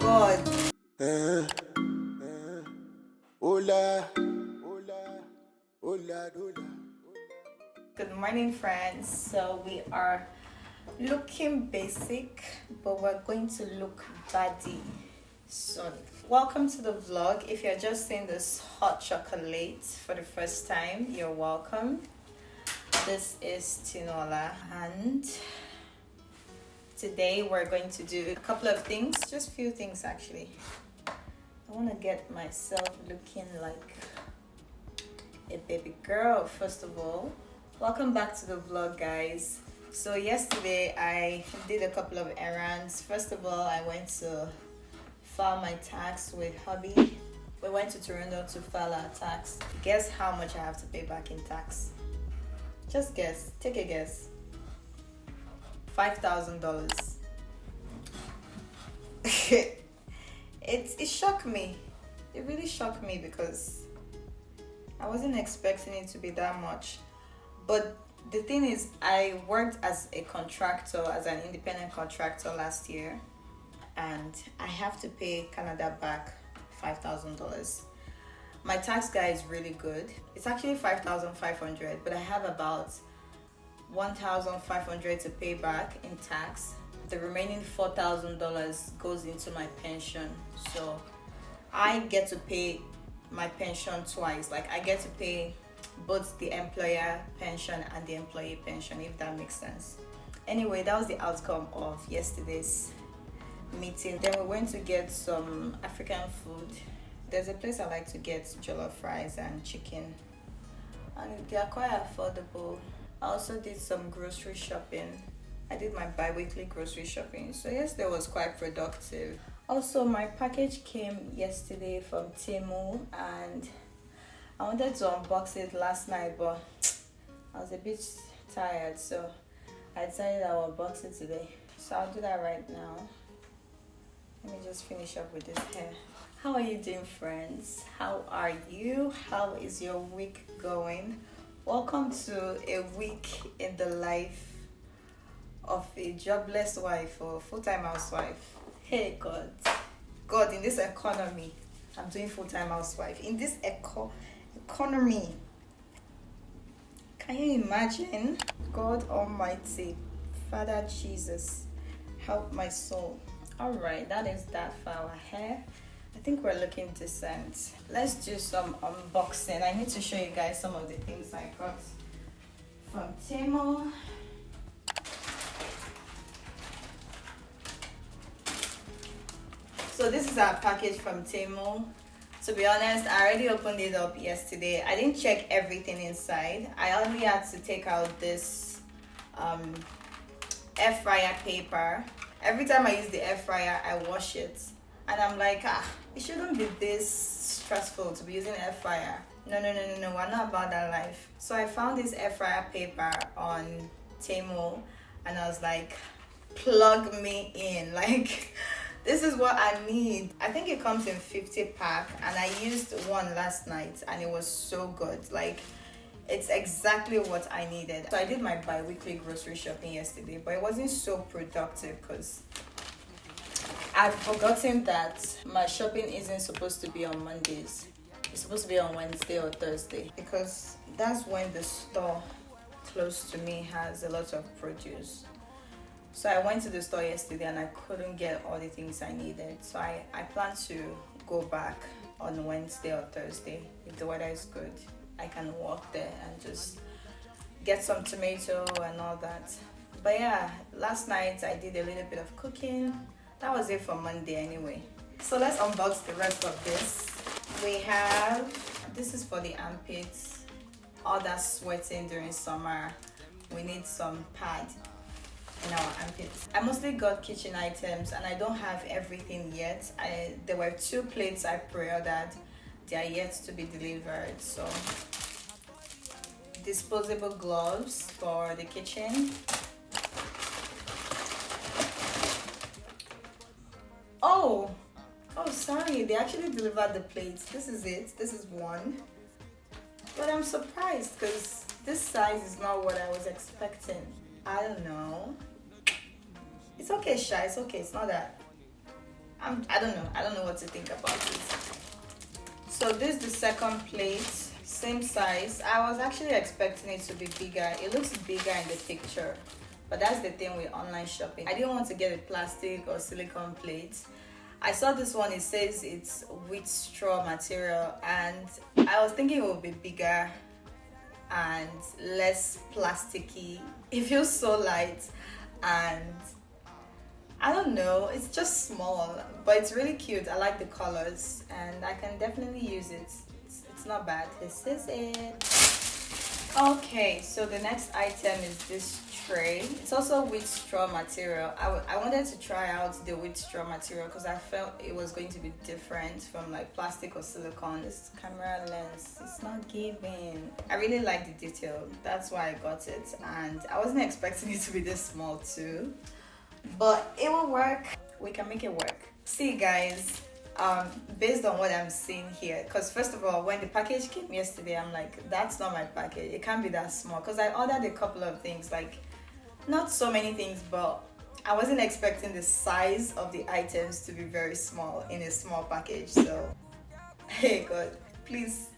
God. Hola, hola, hola, hola. Good morning, friends. So we are looking basic, but we're going to look baddie soon. Welcome to the vlog. If you're just seeing this hot chocolate for the first time, you're welcome. This is Tinuola, and today we're going to do a couple of things, just few things actually. I want to get myself looking like a baby girl. First of all, welcome back to the vlog, guys. So yesterday I did a couple of errands. First of all, I went to file my tax with hubby. We went to Toronto to file our tax. Guess how much I have to pay back in tax? Just guess. Take a guess. $5,000. It shocked me. It really shocked me because I wasn't expecting it to be that much. But the thing is, I worked as a contractor, as an independent contractor last year, and I have to pay Canada back $5,000. My tax guy is really good. It's actually $5,500, but I have about $1,500 to pay back in tax. The remaining $4,000 goes into my pension, so I get to pay my pension twice. Like, I get to pay both the employer pension and the employee pension, if that makes sense. Anyway, that was the outcome of yesterday's meeting. Then we went to get some African food. There's a place I like to get jollof fries and chicken, and they are quite affordable. I also did some grocery shopping. I did my bi-weekly grocery shopping, so yesterday was quite productive. Also, my package came yesterday from Temu, and I wanted to unbox it last night, but I was a bit tired, so I decided I'll unbox it today. So I'll do that right now. Let me just finish up with this hair. How are you doing, friends? How are you? How is your week going? Welcome to a week in the life of a jobless wife or full-time housewife. Hey God, in this economy, I'm doing full-time housewife. In this economy, can you imagine? God Almighty, Father Jesus, help my soul. All right, that is that for our hair. I think we're looking decent. Let's do some unboxing. I need to show you guys some of the things I got from Temu. So this is our package from Temu. To be honest, I already opened it up yesterday. I didn't check everything inside. I only had to take out this air fryer paper. Every time I use the air fryer, I wash it. And I'm like, it shouldn't be this stressful to be using air fryer. No, we're not about that life. So I found this air fryer paper on Temu, and I was like, plug me in. Like, this is what I need. I think it comes in 50 pack, and I used one last night and it was so good. Like, it's exactly what I needed. So I did my bi-weekly grocery shopping yesterday, but it wasn't so productive because I'd forgotten that my shopping isn't supposed to be on Mondays. It's supposed to be on Wednesday or Thursday, because that's when the store close to me has a lot of produce. So I went to the store yesterday and I couldn't get all the things I needed. So I plan to go back on Wednesday or Thursday. If the weather is good, I can walk there and just get some tomato and all that. But yeah, last night I did a little bit of cooking. That was it for Monday anyway. So let's unbox the rest of this. We have, this is for the armpits. All that sweating during summer, we need some pad in our armpits. I mostly got kitchen items and I don't have everything yet. There were 2 plates I pre-ordered. They are yet to be delivered. So disposable gloves for the kitchen. Oh, sorry, they actually delivered the plates. This is it. This is one. But I'm surprised because this size is not what I was expecting. I don't know. It's okay, Sha. It's okay. It's not that. I don't know what to think about it. So this is the second plate, same size. I was actually expecting it to be bigger. It looks bigger in the picture, but that's the thing with online shopping. I didn't want to get a plastic or silicone plate. I saw this one, it says it's with straw material, and I was thinking it would be bigger and less plasticky. It feels so light, and I don't know, it's just small, but it's really cute. I like the colors and I can definitely use it. It's not bad. This is it. Okay, so the next item is this tray. It's also with straw material. I wanted to try out the with straw material because I felt it was going to be different from like plastic or silicone. This camera lens, it's not giving. I really like the detail. That's why I got it, and I wasn't expecting it to be this small too. But it will work. We can make it work. See guys, based on what I'm seeing here, because first of all, when the package came yesterday, I'm like, that's not my package. It can't be that small, because I ordered a couple of things, like not so many things, but I wasn't expecting the size of the items to be very small in a small package. So hey God, please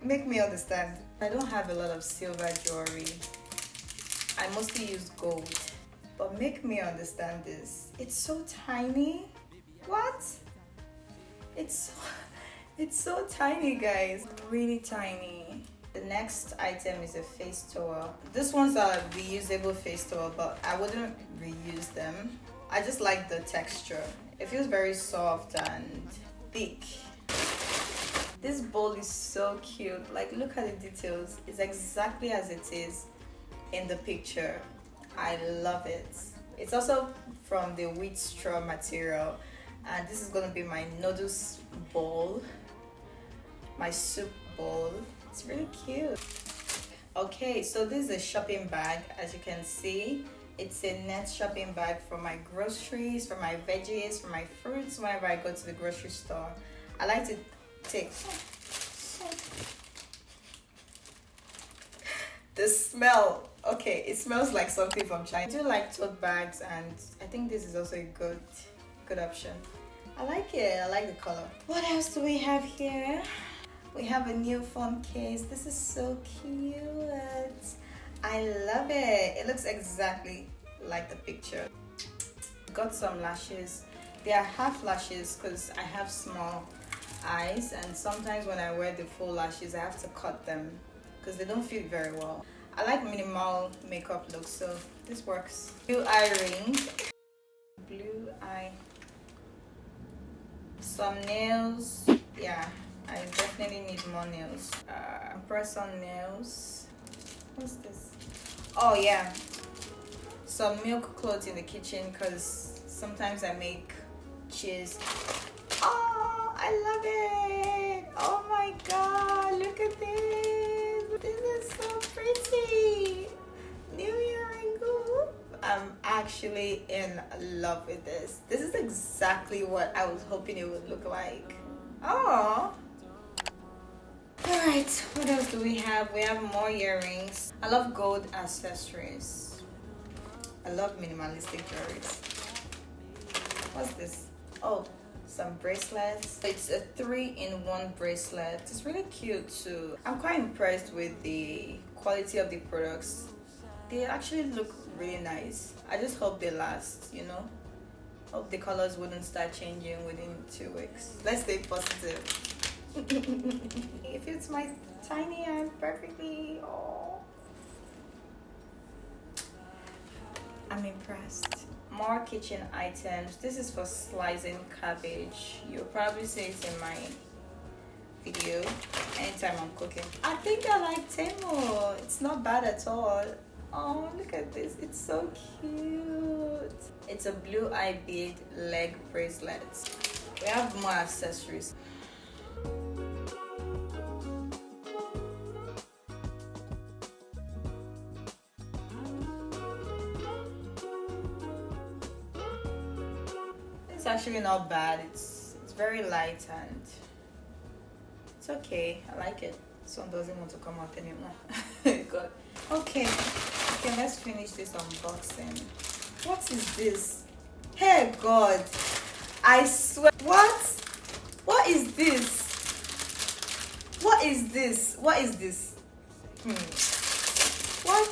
make me understand. I don't have a lot of silver jewelry. I mostly use gold. But make me understand this. It's so tiny. What? It's so tiny, guys. Really tiny. The next item is a face towel. This one's a reusable face towel, but I wouldn't reuse them. I just like the texture. It feels very soft and thick. This bowl is so cute. Like, look at the details. It's exactly as it is in the picture. I love it. It's also from the wheat straw material, and this is going to be my noodles bowl, my soup bowl. It's really cute. Okay, so this is a shopping bag. As you can see, it's a net shopping bag for my groceries, for my veggies, for my fruits whenever I go to the grocery store. I like to take the smell. Okay, it smells like something from China. I do like tote bags, and I think this is also a good option. I like it. I like the color. What else do we have here? We have a new phone case. This is so cute. I love it. It looks exactly like the picture. Got some lashes. They are half lashes because I have small eyes, and sometimes when I wear the full lashes, I have to cut them because they don't fit very well. I like minimal makeup looks, so this works. Blue eye ring, blue eye, some nails. Yeah, I definitely need more nails. Press on nails. What's this? Oh yeah, some milk cloth in the kitchen because sometimes I make cheese. Oh, I love it. Oh my God, look at this. This is so pretty. New earring. I'm actually in love with this. This is exactly what I was hoping it would look like. Oh. Alright, what else do we have? We have more earrings. I love gold accessories. I love minimalistic jewelries. What's this? Oh, some bracelets. It's a 3-in-1 bracelet. It's really cute too. I'm quite impressed with the quality of the products. They actually look really nice. I just hope they last, you know. Hope the colors wouldn't start changing within 2 weeks. Let's stay positive. It fits my tiny hand perfectly. Oh, I'm impressed. More kitchen items. This is for slicing cabbage. You'll probably see it in my video anytime I'm cooking. I think I like Temu. It's not bad at all. Oh, look at this. It's so cute. It's a blue eye bead leg bracelet. We have more accessories. It's actually not bad. It's very light and it's okay. I like it. This one doesn't want to come out anymore. God. Okay, let's finish this unboxing. What is this? Hey God, I swear. What is this? What is this? What is this? What?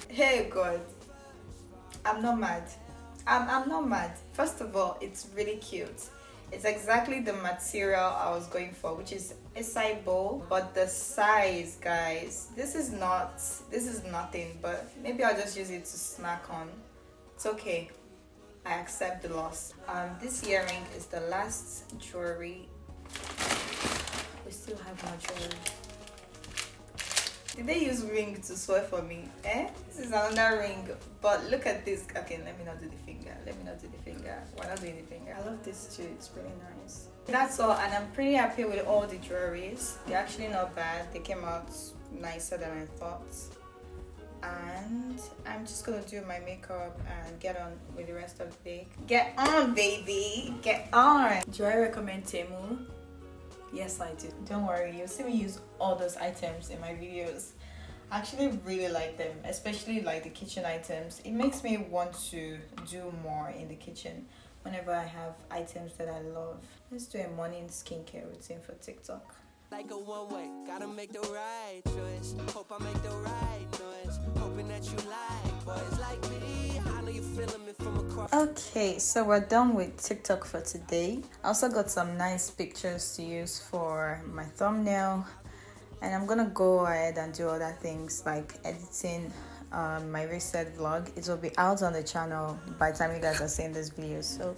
Hey God, I'm not mad. I'm not mad. First of all, it's really cute. It's exactly the material I was going for, which is a side bowl, but the size, guys, this is nothing, but maybe I'll just use it to snack on. It's okay. I accept the loss. This earring is the last jewelry. We still have more jewelry. Did they use ring to swear for me? This is another ring, but look at this. Okay, let me not do the finger. We're not doing the finger. I love this too. It's really nice. That's all, and I'm pretty happy with all the jewelries. They're actually not bad. They came out nicer than I thought. And I'm just gonna do my makeup and get on with the rest of the day. Get on, baby, get on. Do I recommend Temu? Yes, I do. Don't worry, you'll see me use all those items in my videos. I actually really like them, especially like the kitchen items. It makes me want to do more in the kitchen whenever I have items that I love. Let's do a morning skincare routine for TikTok. Like a one-way, gotta make the right choice. Hope I make the right noise. Hoping that you like boys like me. I know you feeling me from across. Okay, so we're done with TikTok for today. I also got some nice pictures to use for my thumbnail, and I'm gonna go ahead and do other things like editing my reset vlog. It will be out on the channel by the time you guys are seeing this video, so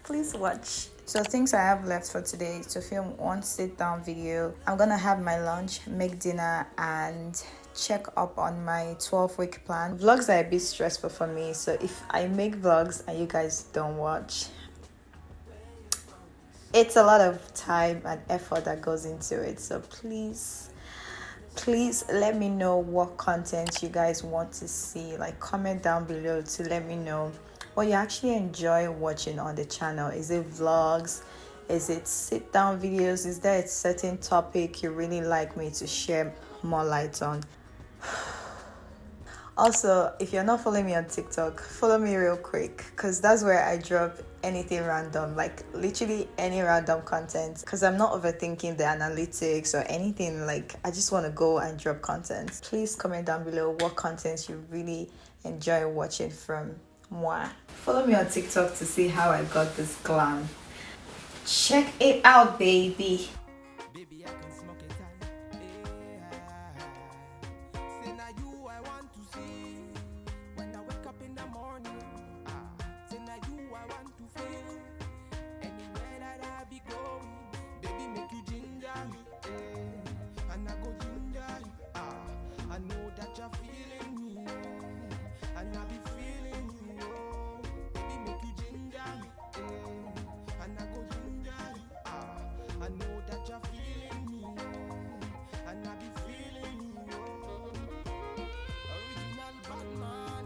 please watch. So things I have left for today is to film one sit down video. I'm gonna have my lunch, make dinner, and check up on my 12-week plan. Vlogs are a bit stressful for me, so if I make vlogs and you guys don't watch, it's a lot of time and effort that goes into it. So please let me know what content you guys want to see. Like, comment down below to let me know what you actually enjoy watching on the channel. Is it vlogs? Is it sit down videos? Is there a certain topic you really like me to share more light on? Also, if you're not following me on TikTok, follow me real quick, because that's where I drop anything random, like literally any random content, because I'm not overthinking the analytics or anything. Like, I just want to go and drop content. Please comment down below what content you really enjoy watching from moi. Follow me on TikTok to see how I got this glam. Check it out, baby. Baby, I can smoke it out. Say now you I want to see. When I wake up in the morning. Say now you I want to feel. Anywhere that I be going. Baby, make you ginger me. And I go ginger you. I know that you're feeling me. And I be feeling you. Baby, make you ginger me. And I go ginger you. I know that you're feeling me. And I be feeling you. Original Batman.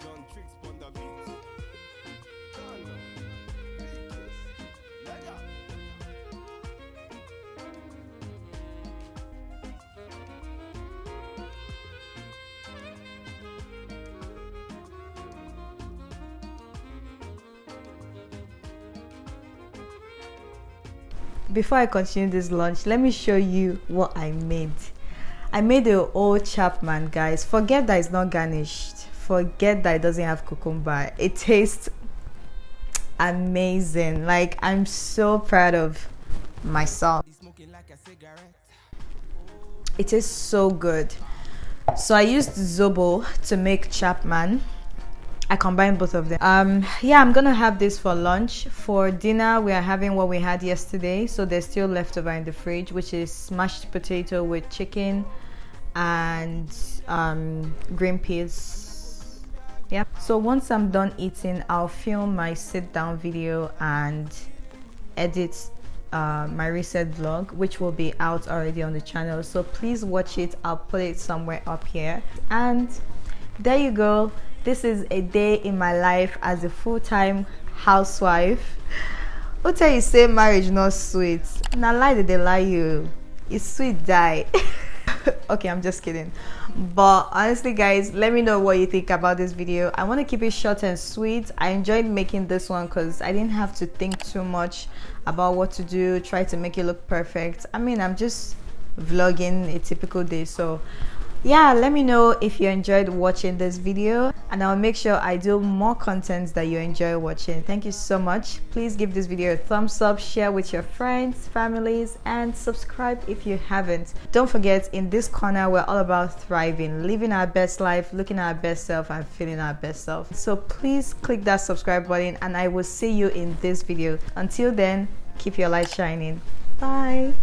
John Tricks on the beat. Before I continue this lunch, let me show you what I made. I made a old Chapman, guys. Forget that it's not garnished. Forget that it doesn't have cucumber. It tastes amazing. Like, I'm so proud of myself. It is so good. So I used Zobo to make Chapman. I combined both of them. Yeah, I'm gonna have this for lunch. For dinner, we are having what we had yesterday, so there's still leftover in the fridge, which is mashed potato with chicken and green peas. Yeah, so once I'm done eating, I'll film my sit down video and edit my reset vlog, which will be out already on the channel, so please watch it. I'll put it somewhere up here. And there you go. This is a day in my life as a full-time housewife. Who tell you say marriage not sweet? Na lie, they lie you. It's sweet, die. Okay, I'm just kidding. But honestly guys, let me know what you think about this video. I want to keep it short and sweet. I enjoyed making this one because I didn't have to think too much about what to do, try to make it look perfect. I mean, I'm just vlogging a typical day. So yeah, let me know if you enjoyed watching this video, and I'll make sure I do more content that you enjoy watching. Thank you so much. Please give this video a thumbs up, share with your friends, families, and subscribe if you haven't. Don't forget, in this corner we're all about thriving, living our best life, looking at our best self, and feeling our best self. So please click that subscribe button, and I will see you in this video. Until then, keep your light shining. Bye.